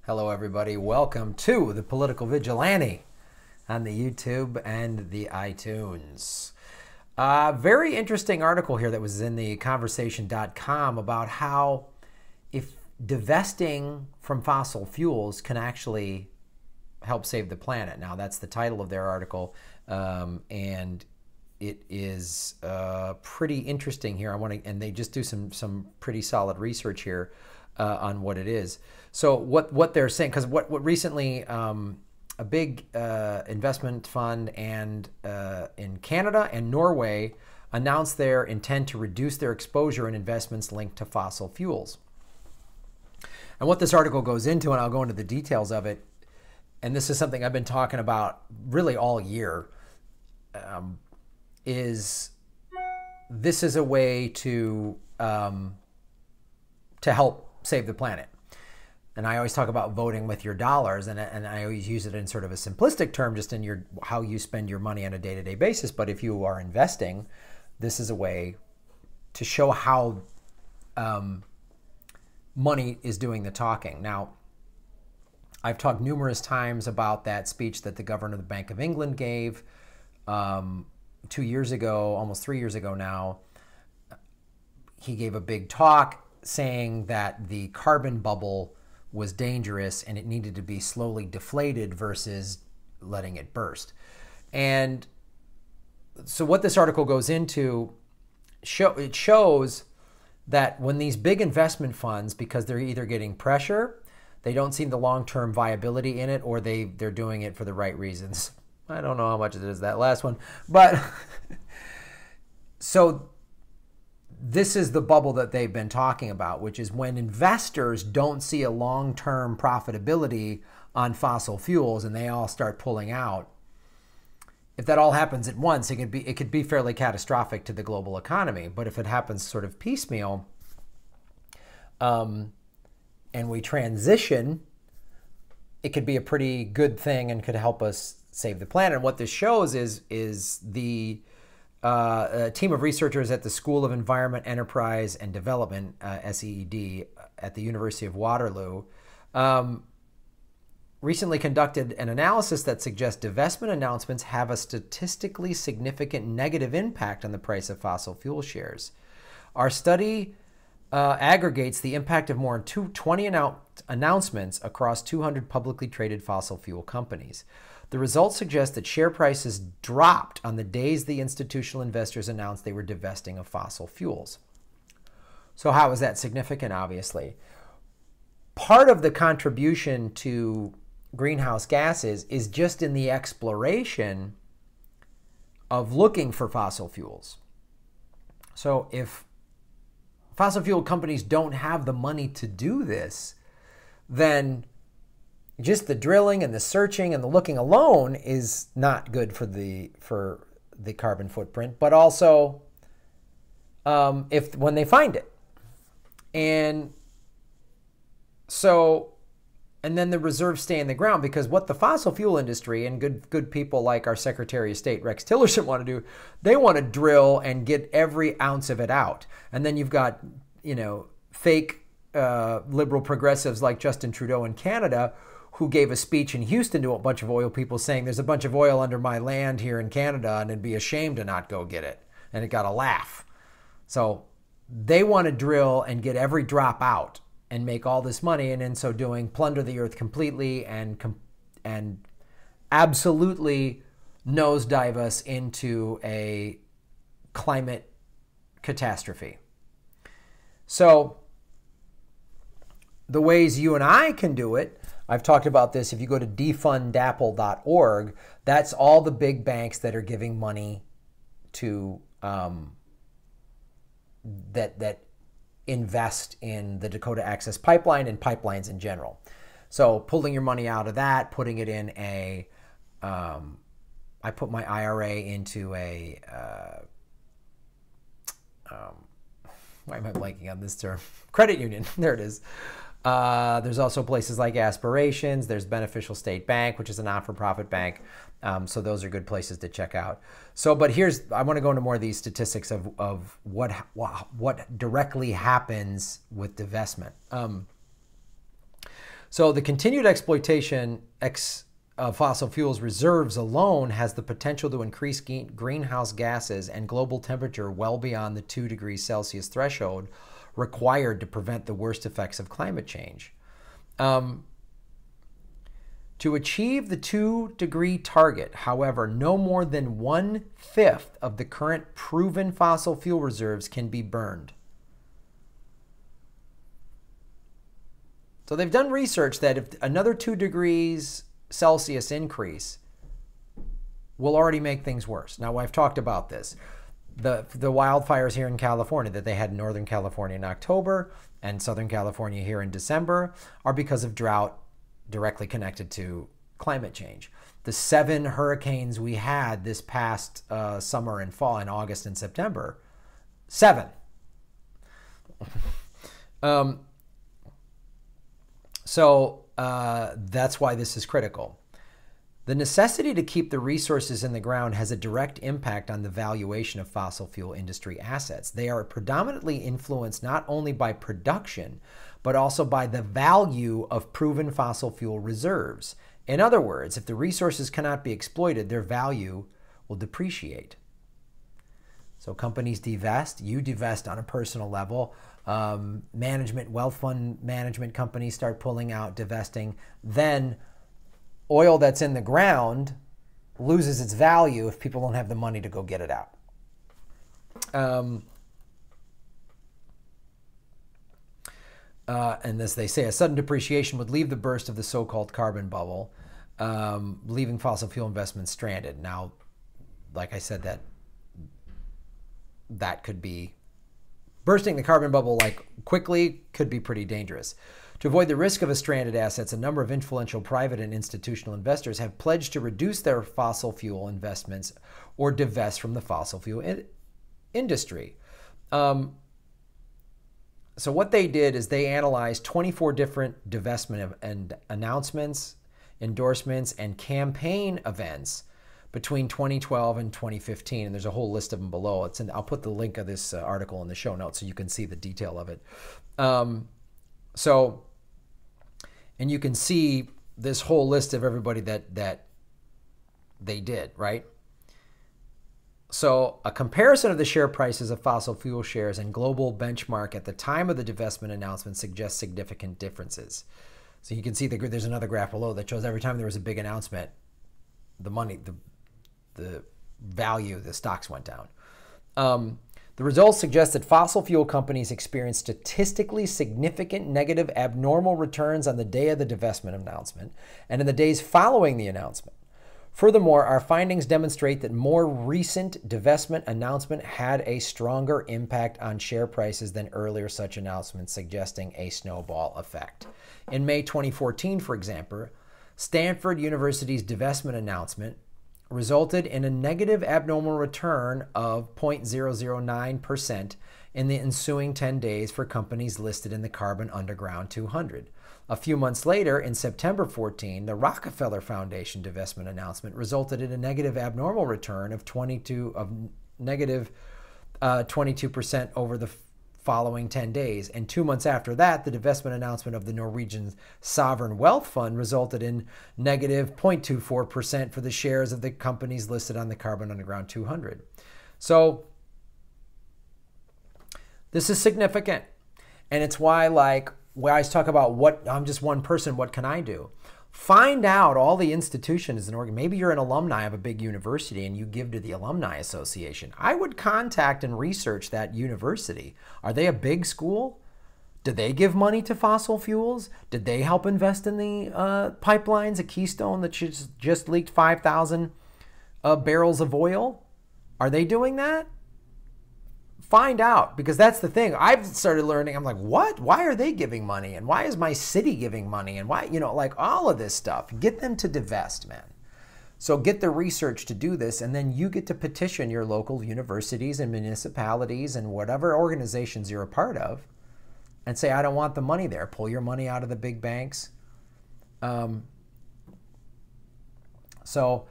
Hello, everybody. Welcome to the Political Vigilante on the YouTube and the iTunes. Very interesting article here that was in the conversation.com about how if divesting from fossil fuels can actually help save the planet. Now, that's the title of their article, and it is pretty interesting here. And they just do some pretty solid research here on what it is. So what they're saying, because what recently a big investment fund and in Canada and Norway announced their intent to reduce their exposure in investments linked to fossil fuels. And what this article goes into, and I'll go into the details of it, and this is something I've been talking about really all year, is this is a way to help save the planet. And I always talk about voting with your dollars, and I always use it in sort of a simplistic term, just in how you spend your money on a day-to-day basis. But if you are investing, this is a way to show how money is doing the talking. Now, I've talked numerous times about that speech that the governor of the Bank of England gave 2 years ago, almost 3 years ago now. He gave a big talk saying that the carbon bubble was dangerous and it needed to be slowly deflated versus letting it burst. And so what this article goes into, it shows that when these big investment funds, because they're either getting pressure, they don't see the long-term viability in it, or they're doing it for the right reasons. I don't know how much it is, that last one. But so this is the bubble that they've been talking about, which is when investors don't see a long-term profitability on fossil fuels and they all start pulling out. If that all happens at once, it could be fairly catastrophic to the global economy. But if it happens sort of piecemeal, and we transition, it could be a pretty good thing and could help us save the planet. And what this shows is the a team of researchers at the School of Environment, Enterprise, and Development, SEED, at the University of Waterloo, recently conducted an analysis that suggests divestment announcements have a statistically significant negative impact on the price of fossil fuel shares. Our study aggregates the impact of more than 20 announcements across 200 publicly traded fossil fuel companies. The results suggest that share prices dropped on the days the institutional investors announced they were divesting of fossil fuels. So how is that significant? Obviously, part of the contribution to greenhouse gases is just in the exploration of looking for fossil fuels. So if fossil fuel companies don't have the money to do this, then just the drilling and the searching and the looking alone is not good for the carbon footprint, but also when they find it. And then the reserves stay in the ground, because what the fossil fuel industry and good people like our Secretary of State, Rex Tillerson, want to do, they want to drill and get every ounce of it out. And then you've got, fake liberal progressives like Justin Trudeau in Canada, who gave a speech in Houston to a bunch of oil people saying there's a bunch of oil under my land here in Canada and it'd be a shame to not go get it. And it got a laugh. So they want to drill and get every drop out and make all this money, and in so doing plunder the earth completely and absolutely nosedive us into a climate catastrophe. So the ways you and I can do it, I've talked about this. If you go to defund.DAPL.org, that's all the big banks that are giving money to that invest in the Dakota Access Pipeline and pipelines in general. So pulling your money out of that, putting it in I put my IRA into a, why am I blanking on this term? Credit union. There it is. There's also places like Aspirations. There's Beneficial State Bank, which is a not-for-profit bank. So those are good places to check out. So, but I want to go into more of these statistics of what directly happens with divestment. So the continued exploitation of fossil fuels reserves alone has the potential to increase greenhouse gases and global temperature well beyond the 2 degrees Celsius threshold required to prevent the worst effects of climate change. To achieve the 2-degree target, however, no more than 1/5 of the current proven fossil fuel reserves can be burned. So they've done research that if another 2 degrees Celsius increase will already make things worse. Now, I've talked about this. The wildfires here in California that they had in Northern California in October and Southern California here in December are because of drought directly connected to climate change. The 7 hurricanes we had this past summer and fall in August and September, 7. So that's why this is critical. The necessity to keep the resources in the ground has a direct impact on the valuation of fossil fuel industry assets. They are predominantly influenced not only by production, but also by the value of proven fossil fuel reserves. In other words, if the resources cannot be exploited, their value will depreciate. So companies divest, you divest on a personal level. Wealth fund management companies start pulling out, divesting. Then oil that's in the ground loses its value if people don't have the money to go get it out. And as they say, a sudden depreciation would leave the burst of the so-called carbon bubble, leaving fossil fuel investments stranded. Now, like I said, that could be bursting the carbon bubble like quickly could be pretty dangerous. To avoid the risk of a stranded assets, a number of influential private and institutional investors have pledged to reduce their fossil fuel investments or divest from the fossil fuel industry. So what they did is they analyzed 24 different divestment and announcements, endorsements, and campaign events between 2012 and 2015. And there's a whole list of them below. I'll put the link of this article in the show notes so you can see the detail of it. And you can see this whole list of everybody that they did, right? So a comparison of the share prices of fossil fuel shares and global benchmark at the time of the divestment announcement suggests significant differences. So you can see there's another graph below that shows every time there was a big announcement, the money, the value, the stocks went down. The results suggest that fossil fuel companies experienced statistically significant negative abnormal returns on the day of the divestment announcement and in the days following the announcement. Furthermore, our findings demonstrate that more recent divestment announcement had a stronger impact on share prices than earlier such announcements, suggesting a snowball effect. In May 2014, for example, Stanford University's divestment announcement resulted in a negative abnormal return of 0.009% in the ensuing 10 days for companies listed in the Carbon Underground 200. A few months later, in September 14, the Rockefeller Foundation divestment announcement resulted in a negative abnormal return of negative 22% over the following 10 days. And 2 months after that, the divestment announcement of the Norwegian Sovereign Wealth Fund resulted in negative 0.24% for the shares of the companies listed on the Carbon Underground 200. So this is significant. And it's why, like, we always talk about I'm just one person, what can I do? Find out all the institutions and organ. Maybe you're an alumni of a big university and you give to the Alumni Association. I would contact and research that university. Are they a big school? Do they give money to fossil fuels? Did they help invest in the pipelines, a Keystone that just leaked 5,000 barrels of oil? Are they doing that? Find out, because that's the thing. I've started learning. I'm like, what? Why are they giving money? And why is my city giving money? And why, like all of this stuff. Get them to divest, man. So get the research to do this, and then you get to petition your local universities and municipalities and whatever organizations you're a part of and say, I don't want the money there. Pull your money out of the big banks. So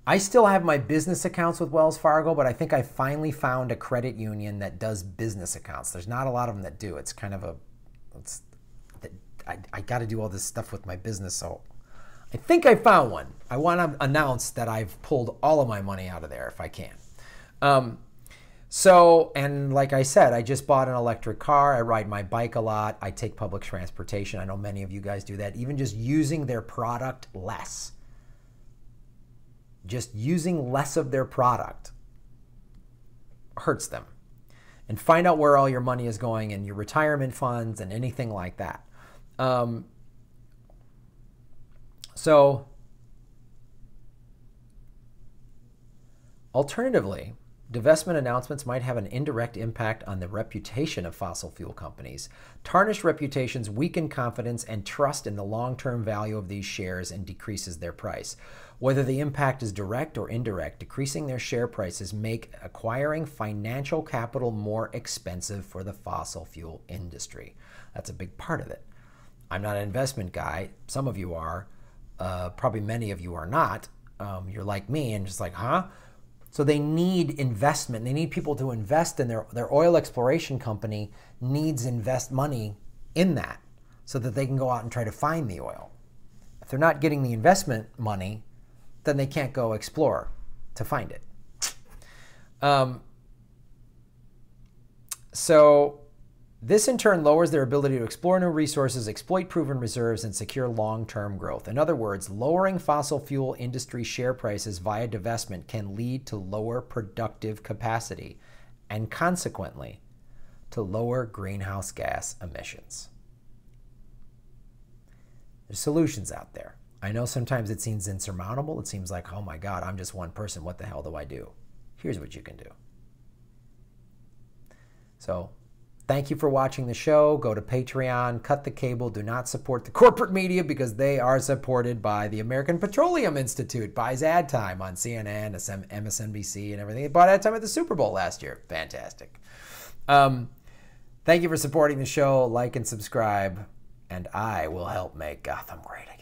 I still have my business accounts with Wells Fargo, but I think I finally found a credit union that does business accounts. There's not a lot of them that do. It's kind of I got to do all this stuff with my business. So I think I found one. I want to announce that I've pulled all of my money out of there if I can. So, and like I said, I just bought an electric car. I ride my bike a lot. I take public transportation. I know many of you guys do that. Even just using their product less. Just using less of their product hurts them. And find out where all your money is going in your retirement funds and anything like that. So, alternatively, divestment announcements might have an indirect impact on the reputation of fossil fuel companies. Tarnished reputations weaken confidence and trust in the long-term value of these shares and decreases their price. Whether the impact is direct or indirect, decreasing their share prices make acquiring financial capital more expensive for the fossil fuel industry. That's a big part of it. I'm not an investment guy. Some of you are. Probably many of you are not. You're like me and just like, huh? So they need investment. They need people to invest in their oil exploration company needs invest money in that so that they can go out and try to find the oil. If they're not getting the investment money, then they can't go explore to find it. So this in turn lowers their ability to explore new resources, exploit proven reserves, and secure long-term growth. In other words, lowering fossil fuel industry share prices via divestment can lead to lower productive capacity and consequently to lower greenhouse gas emissions. There's solutions out there. I know sometimes it seems insurmountable. It seems like, oh my God, I'm just one person. What the hell do I do? Here's what you can do. So, thank you for watching the show. Go to Patreon, cut the cable. Do not support the corporate media because they are supported by the American Petroleum Institute. Buys ad time on CNN, MSNBC, and everything. They bought ad time at the Super Bowl last year. Fantastic. Thank you for supporting the show. Like and subscribe, and I will help make Gotham great again.